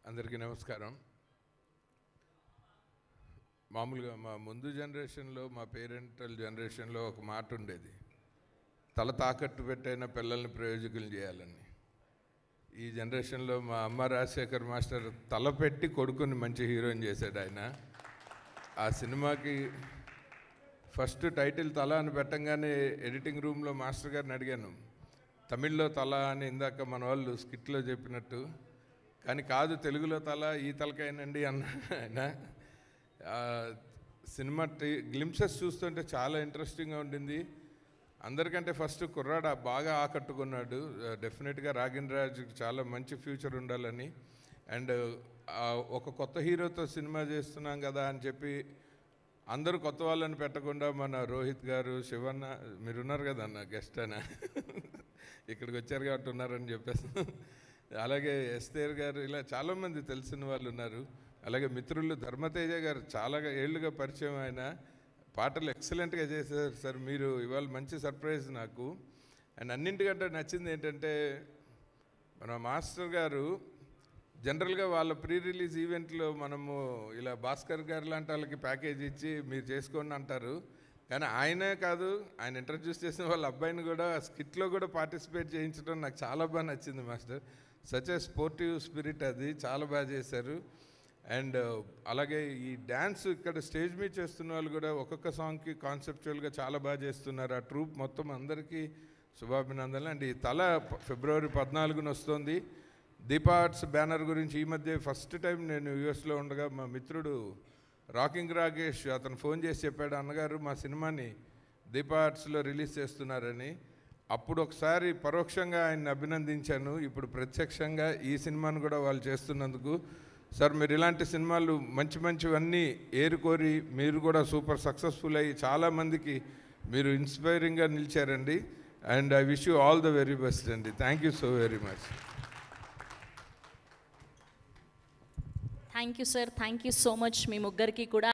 అందరికీ నమస్కారం. మామూలుగా మా ముందు జనరేషన్లో, మా పేరెంటల్ జనరేషన్లో ఒక మాట ఉండేది, తల తాకట్టు పెట్టైన పిల్లల్ని ప్రయోజకులు చేయాలని. ఈ జనరేషన్లో మా అమ్మ రాజశేఖర్ మాస్టర్ తల పెట్టి కొడుకుని మంచి హీరోయిన్ చేశాడు. ఆయన ఆ సినిమాకి ఫస్ట్ టైటిల్ తల అని పెట్టంగానే ఎడిటింగ్ రూమ్లో మాస్టర్ గారిని అడిగాను, తమిళ్లో తల అని ఇందాక మన వాళ్ళు స్కిట్లో చెప్పినట్టు, కానీ కాదు తెలుగులో తల ఈ తలకైనండి అన్న. ఆయన సినిమా గ్లింప్సెస్ చూస్తుంటే చాలా ఇంట్రెస్టింగ్గా ఉండింది. అందరికంటే ఫస్ట్ కుర్రాడు బాగా ఆకట్టుకున్నాడు. డెఫినెట్గా రాగిణరాజుకి చాలా మంచి ఫ్యూచర్ ఉండాలని. అండ్ ఒక కొత్త హీరోతో సినిమా చేస్తున్నాం కదా అని చెప్పి అందరూ కొత్త వాళ్ళని పెట్టకుండా మన రోహిత్ గారు, శివన్న, మీరు ఉన్నారు కదన్న గెస్ట్ అన్న, ఇక్కడికి వచ్చారు కాబట్టి ఉన్నారని చెప్పేసి, అలాగే ఎస్తేర్ గారు, ఇలా చాలామంది తెలిసిన వాళ్ళు ఉన్నారు. అలాగే మిత్రులు ధర్మతేజ గారు చాలా ఏళ్ళుగా పరిచయం. ఆయన పాటలు ఎక్సలెంట్గా చేశారు సార్. మీరు ఇవాళ మంచి సర్ప్రైజ్ నాకు. అండ్ అన్నింటికంటే నచ్చింది ఏంటంటే, మన మాస్టర్ గారు జనరల్గా వాళ్ళ ప్రీ రిలీజ్ ఈవెంట్లో మనము ఇలా భాస్కర్ గారు లాంటి వాళ్ళకి ప్యాకేజ్ ఇచ్చి మీరు చేసుకోండి అంటారు, కానీ ఆయనే కాదు, ఆయన ఇంట్రడ్యూస్ చేసిన వాళ్ళ అబ్బాయిని కూడా స్కిట్లో కూడా పార్టిసిపేట్ చేయించడం నాకు చాలా బాగా నచ్చింది master. Such a sportive spirit, అది చాలా బాగా చేశారు. అండ్ అలాగే ఈ డ్యాన్స్ ఇక్కడ స్టేజ్ మీద చేస్తున్న వాళ్ళు కూడా ఒక్కొక్క సాంగ్కి కాన్సెప్చువల్గా చాలా బాగా చేస్తున్నారు. ఆ ట్రూప్ మొత్తం అందరికీ శుభాభినందనలు. అండ్ ఈ తల ఫిబ్రవరి 14న వస్తుంది. దీపా ఆర్ట్స్ బ్యానర్ గురించి ఈ మధ్య ఫస్ట్ టైం నేను యూఎస్లో ఉండగా మా మిత్రుడు రాకింగ్ రాకేష్ అతను ఫోన్ చేసి చెప్పాడు, అన్నగారు మా సినిమాని దీపా ఆర్ట్స్లో రిలీజ్ చేస్తున్నారని. అప్పుడు ఒకసారి పరోక్షంగా ఆయన్ని అభినందించాను. ఇప్పుడు ప్రత్యక్షంగా ఈ సినిమాను కూడా వాళ్ళు చేస్తున్నందుకు, సార్ మీరు ఇలాంటి సినిమాలు మంచి మంచివన్నీ ఏరుకోరి మీరు కూడా సూపర్ సక్సెస్ఫుల్ అయ్యి చాలామందికి మీరు ఇన్స్పైరింగ్గా నిలిచారండి. And I wish you all the very best అండి. Thank you so very much. Thank you sir, thank you so much. మీ ముగ్గురికి కూడా